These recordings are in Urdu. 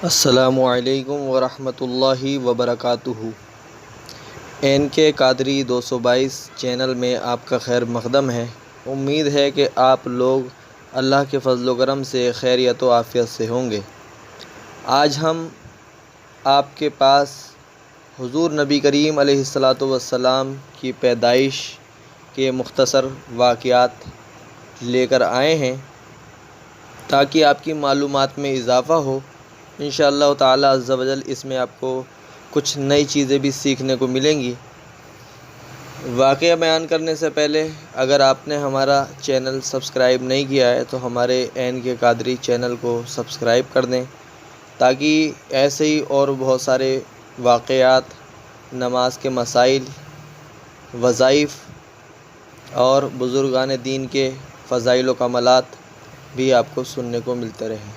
السلام علیکم ورحمۃ اللہ وبرکاتہ۔ این کے قادری 222 چینل میں آپ کا خیر مقدم ہے۔ امید ہے کہ آپ لوگ اللہ کے فضل و کرم سے خیریت و عافیت سے ہوں گے۔ آج ہم آپ کے پاس حضور نبی کریم علیہ الصلاۃ والسلام کی پیدائش کے مختصر واقعات لے کر آئے ہیں تاکہ آپ کی معلومات میں اضافہ ہو۔ انشاءاللہ تعالی عز و جل اس میں آپ کو کچھ نئی چیزیں بھی سیکھنے کو ملیں گی۔ واقعہ بیان کرنے سے پہلے اگر آپ نے ہمارا چینل سبسکرائب نہیں کیا ہے تو ہمارے این کے قادری چینل کو سبسکرائب کر دیں تاکہ ایسے ہی اور بہت سارے واقعات، نماز کے مسائل، وظائف اور بزرگان دین کے فضائل و کمالات بھی آپ کو سننے کو ملتے رہیں۔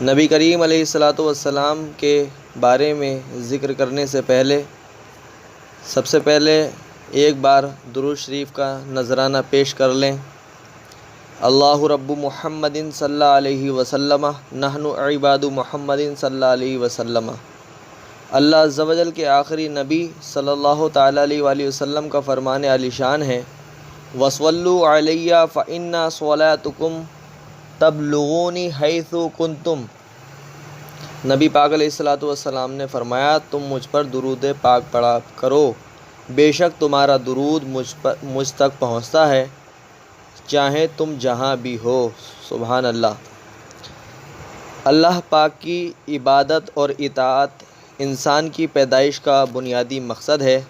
نبی کریم علیہ الصلاۃ والسلام کے بارے میں ذکر کرنے سے پہلے سب سے پہلے ایک بار درود شریف کا نذرانہ پیش کر لیں۔ اللہ رب محمد صلی اللہ علیہ وسلم نحن عباد محمد صلی اللہ علیہ وسلم۔ اللہ عز و جل کے آخری نبی صلی اللہ تعالیٰ علیہ وآلہ وسلم کا فرمان عالی شان ہے، وَصَلُّوا عَلَيَّ فَإِنَّ صَلَاتُكُمْ تبلغونی حیث کنتم۔ نبی پاک علیہ الصلاۃ والسلام نے فرمایا، تم مجھ پر درود پاک پڑھا کرو، بے شک تمہارا درود مجھ تک پہنچتا ہے چاہے تم جہاں بھی ہو۔ سبحان اللہ۔ اللہ پاک کی عبادت اور اطاعت انسان کی پیدائش کا بنیادی مقصد ہے۔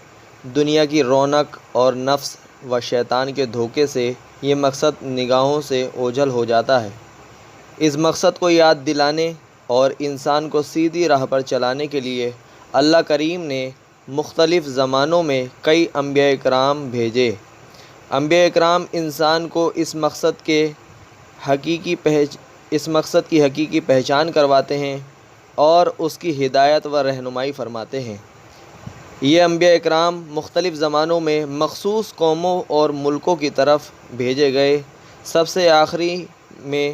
دنیا کی رونق اور نفس و شیطان کے دھوکے سے یہ مقصد نگاہوں سے اوجھل ہو جاتا ہے۔ اس مقصد کو یاد دلانے اور انسان کو سیدھی راہ پر چلانے کے لیے اللہ کریم نے مختلف زمانوں میں کئی انبیاء کرام بھیجے۔ انبیاء کرام انسان کو اس مقصد کی حقیقی پہچان کرواتے ہیں اور اس کی ہدایت و رہنمائی فرماتے ہیں۔ یہ انبیاء کرام مختلف زمانوں میں مخصوص قوموں اور ملکوں کی طرف بھیجے گئے۔ سب سے آخری میں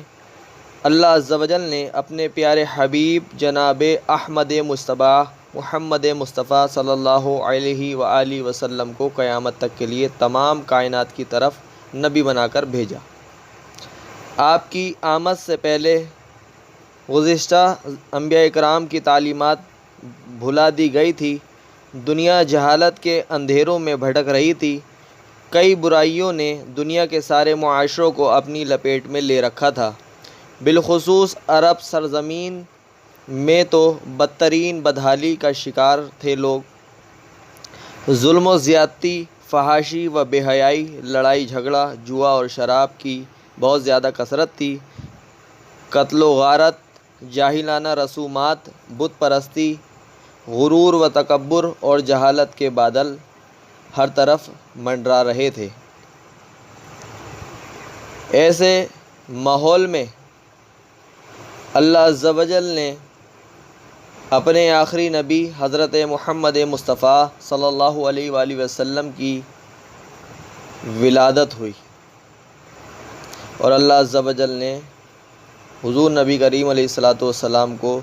اللہ عز و جل نے اپنے پیارے حبیب جناب احمد مصطفیٰ محمد مصطفیٰ صلی اللہ علیہ وآلہ وسلم کو قیامت تک کے لیے تمام کائنات کی طرف نبی بنا کر بھیجا۔ آپ کی آمد سے پہلے گزشتہ انبیاء کرام کی تعلیمات بھلا دی گئی تھی۔ دنیا جہالت کے اندھیروں میں بھٹک رہی تھی۔ کئی برائیوں نے دنیا کے سارے معاشروں کو اپنی لپیٹ میں لے رکھا تھا۔ بالخصوص عرب سرزمین میں تو بدترین بدحالی کا شکار تھے لوگ۔ ظلم و زیادتی، فحاشی و بے حیائی، لڑائی جھگڑا، جوا اور شراب کی بہت زیادہ کثرت تھی۔ قتل و غارت، جاہلانہ رسومات، بت پرستی، غرور و تکبر اور جہالت کے بادل ہر طرف منڈرا رہے تھے۔ ایسے ماحول میں اللہ عز و جل نے اپنے آخری نبی حضرت محمد مصطفیٰ صلی اللہ علیہ وآلہ وسلم کی ولادت ہوئی اور اللہ عز و جل نے حضور نبی کریم علیہ الصلاۃ والسلام کو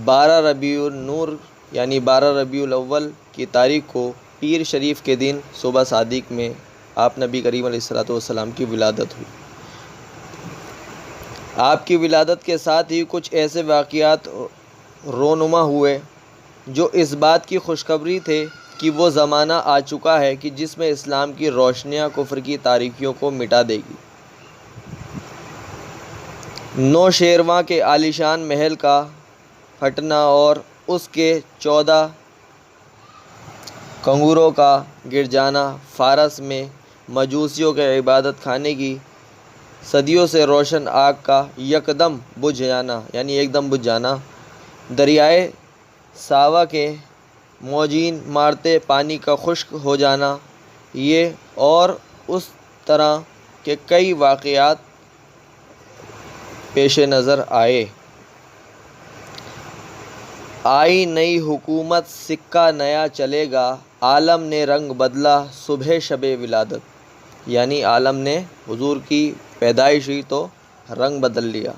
12 ربیع النور یعنی 12 ربیع الاول کی تاریخ کو پیر شریف کے دن صبح صادق میں آپ نبی کریم علیہ الصلاۃ والسلام کی ولادت ہوئی۔ آپ کی ولادت کے ساتھ ہی کچھ ایسے واقعات رونما ہوئے جو اس بات کی خوشخبری تھے کہ وہ زمانہ آ چکا ہے کہ جس میں اسلام کی روشنیاں کفر کی تاریکیوں کو مٹا دے گی۔ نوشیروان کے عالیشان محل کا پھٹنا اور اس کے 14 کنگوروں کا گر جانا، فارس میں مجوسیوں کے عبادت خانے کی صدیوں سے روشن آگ کا یکدم بجھ جانا، دریائے ساوا کے موجیں مارتے پانی کا خشک ہو جانا، یہ اور اس طرح کے کئی واقعات پیش نظر آئے۔ آئی نئی حکومت، سکہ نیا چلے گا، عالم نے رنگ بدلا صبح شب ولادت، یعنی عالم نے حضور کی پیدائش ہوئی تو رنگ بدل لیا۔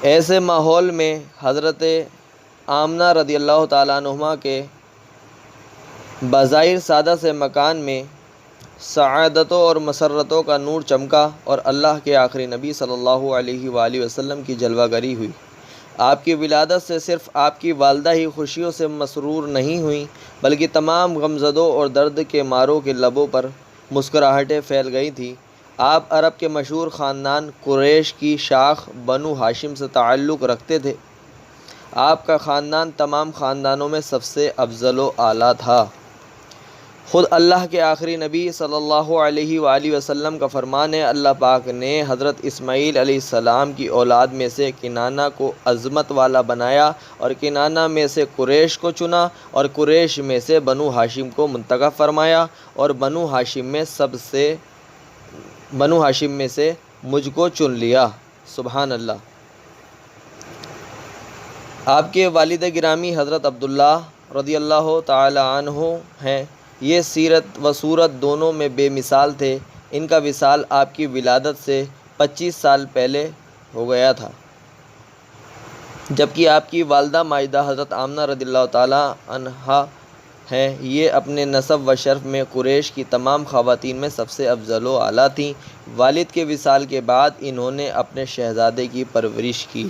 ایسے ماحول میں حضرت آمنہ رضی اللہ تعالیٰ عنہما کے بظاہر سادہ سے مکان میں سعادتوں اور مسرتوں کا نور چمکا اور اللہ کے آخری نبی صلی اللہ علیہ وآلہ وسلم کی جلوہ گری ہوئی۔ آپ کی ولادت سے صرف آپ کی والدہ ہی خوشیوں سے مسرور نہیں ہوئیں بلکہ تمام غمزدوں اور درد کے ماروں کے لبوں پر مسکراہٹیں پھیل گئی تھیں۔ آپ عرب کے مشہور خاندان قریش کی شاخ بنو ہاشم سے تعلق رکھتے تھے۔ آپ کا خاندان تمام خاندانوں میں سب سے افضل و اعلیٰ تھا۔ خود اللہ کے آخری نبی صلی اللہ علیہ وآلہ وسلم کا فرمان ہے، اللہ پاک نے حضرت اسماعیل علیہ السلام کی اولاد میں سے کنانہ کو عظمت والا بنایا اور کنانہ میں سے قریش کو چنا اور قریش میں سے بنو ہاشم کو منتخب فرمایا اور بنو ہاشم میں سے مجھ کو چن لیا۔ سبحان اللہ۔ آپ کے والد گرامی حضرت عبداللہ رضی اللہ تعالی عنہ ہیں۔ یہ سیرت و صورت دونوں میں بے مثال تھے۔ ان کا وصال آپ کی ولادت سے 25 سال پہلے ہو گیا تھا، جبکہ آپ کی والدہ ماجدہ حضرت آمنہ رضی اللہ تعالی عنہا ہیں۔ یہ اپنے نسب و شرف میں قریش کی تمام خواتین میں سب سے افضل و اعلیٰ تھیں۔ والد کے وصال کے بعد انہوں نے اپنے شہزادے کی پرورش کی۔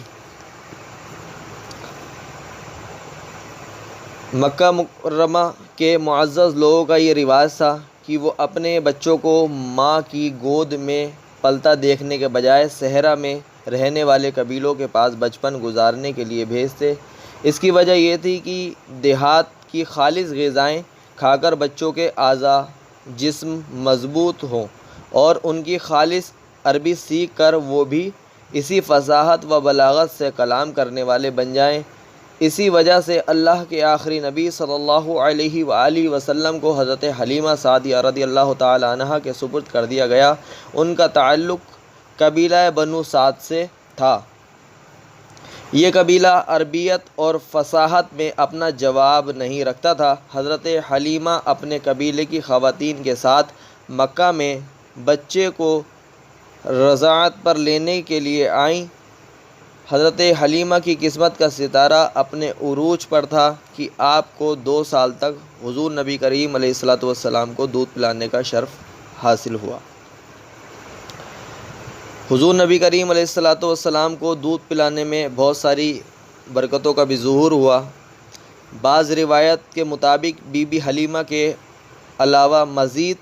مکہ مکرمہ کے معزز لوگوں کا یہ رواج تھا کہ وہ اپنے بچوں کو ماں کی گود میں پلتا دیکھنے کے بجائے صحرا میں رہنے والے قبیلوں کے پاس بچپن گزارنے کے لیے بھیجتے۔ اس کی وجہ یہ تھی کہ دیہات کی خالص غذائیں کھا کر بچوں کے اعضاء جسم مضبوط ہوں اور ان کی خالص عربی سیکھ کر وہ بھی اسی فصاحت و بلاغت سے کلام کرنے والے بن جائیں۔ اسی وجہ سے اللہ کے آخری نبی صلی اللہ علیہ وآلہ وسلم کو حضرت حلیمہ سعدیہ رضی اللہ تعالی عنہا کے سپرد کر دیا گیا۔ ان کا تعلق قبیلہ بنو سعد سے تھا۔ یہ قبیلہ عربیت اور فصاحت میں اپنا جواب نہیں رکھتا تھا۔ حضرت حلیمہ اپنے قبیلے کی خواتین کے ساتھ مکہ میں بچے کو رضاعت پر لینے کے لیے آئیں۔ حضرت حلیمہ کی قسمت کا ستارہ اپنے عروج پر تھا کہ آپ کو 2 سال تک حضور نبی کریم علیہ السلام کو دودھ پلانے کا شرف حاصل ہوا۔ حضور نبی کریم علیہ السلام کو دودھ پلانے میں بہت ساری برکتوں کا بھی ظہور ہوا۔ بعض روایت کے مطابق بی بی حلیمہ کے علاوہ مزید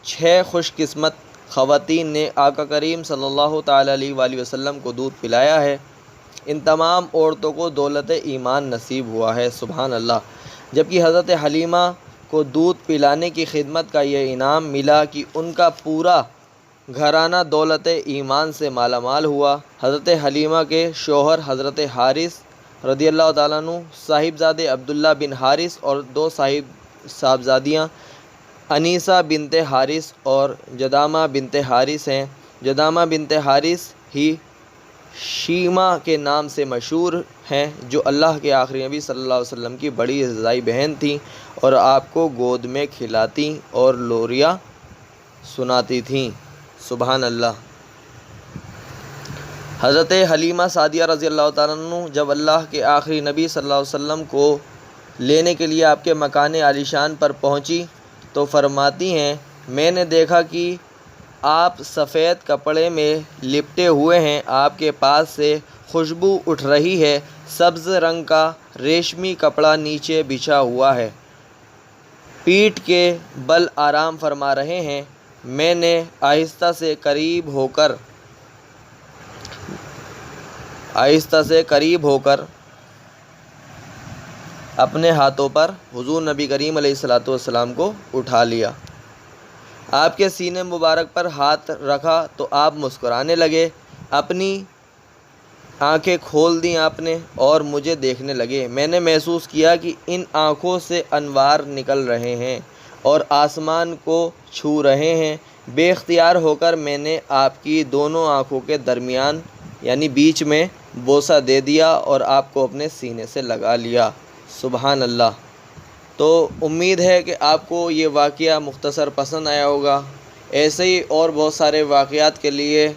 6 خوش قسمت خواتین نے آقا کریم صلی اللہ تعالی علیہ وآلہ وسلم کو دودھ پلایا ہے۔ ان تمام عورتوں کو دولت ایمان نصیب ہوا ہے۔ سبحان اللہ۔ جبکہ حضرت حلیمہ کو دودھ پلانے کی خدمت کا یہ انعام ملا کہ ان کا پورا گھرانہ دولت ایمان سے مالا مال ہوا۔ حضرت حلیمہ کے شوہر حضرت حارث رضی اللہ تعالیٰ عنہ صاحبزادے عبداللہ بن حارث اور 2 صاحبزادیاں انیسہ بنت حارث اور جدامہ بنت حارث ہیں۔ جدامہ بنت حارث ہی شیمہ کے نام سے مشہور ہیں، جو اللہ کے آخری نبی صلی اللہ علیہ وسلم کی بڑی رضائی بہن تھیں اور آپ کو گود میں کھلاتی اور لوریاں سناتی تھیں۔ سبحان اللہ۔ حضرت حلیمہ سعدیہ رضی اللہ تعالیٰ عنہ جب اللہ کے آخری نبی صلی اللہ علیہ وسلم کو لینے کے لیے آپ کے مکان عالیشان پر پہنچی تو فرماتی ہیں، میں نے دیکھا کہ آپ سفید کپڑے میں لپٹے ہوئے ہیں، آپ کے پاس سے خوشبو اٹھ رہی ہے، سبز رنگ کا ریشمی کپڑا نیچے بچھا ہوا ہے، پیٹھ کے بل آرام فرما رہے ہیں۔ میں نے آہستہ سے قریب ہو کر اپنے ہاتھوں پر حضور نبی کریم علیہ السلام کو اٹھا لیا، آپ کے سینے مبارک پر ہاتھ رکھا تو آپ مسکرانے لگے، اپنی آنکھیں کھول دیں آپ نے اور مجھے دیکھنے لگے۔ میں نے محسوس کیا کہ ان آنکھوں سے انوار نکل رہے ہیں اور آسمان کو چھو رہے ہیں۔ بے اختیار ہو کر میں نے آپ کی دونوں آنکھوں کے درمیان یعنی بیچ میں بوسہ دے دیا اور آپ کو اپنے سینے سے لگا لیا۔ سبحان اللہ۔ تو امید ہے کہ آپ کو یہ واقعہ مختصر پسند آیا ہوگا۔ ایسے ہی اور بہت سارے واقعات کے لیے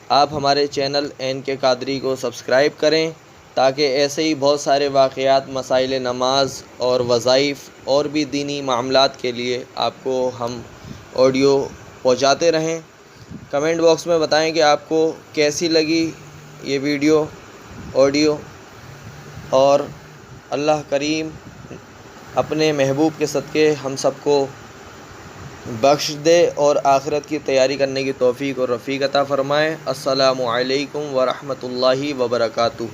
آپ ہمارے چینل NK قادری کو سبسکرائب کریں تاکہ ایسے ہی بہت سارے واقعات، مسائل نماز اور وظائف اور بھی دینی معاملات کے لیے آپ کو ہم آڈیو پہنچاتے رہیں۔ کمنٹ باکس میں بتائیں کہ آپ کو کیسی لگی یہ ویڈیو آڈیو، اور اللہ کریم اپنے محبوب کے صدقے ہم سب کو بخش دے اور آخرت کی تیاری کرنے کی توفیق اور رفیق عطا فرمائے۔ السلام علیکم ورحمۃ اللہ وبرکاتہ۔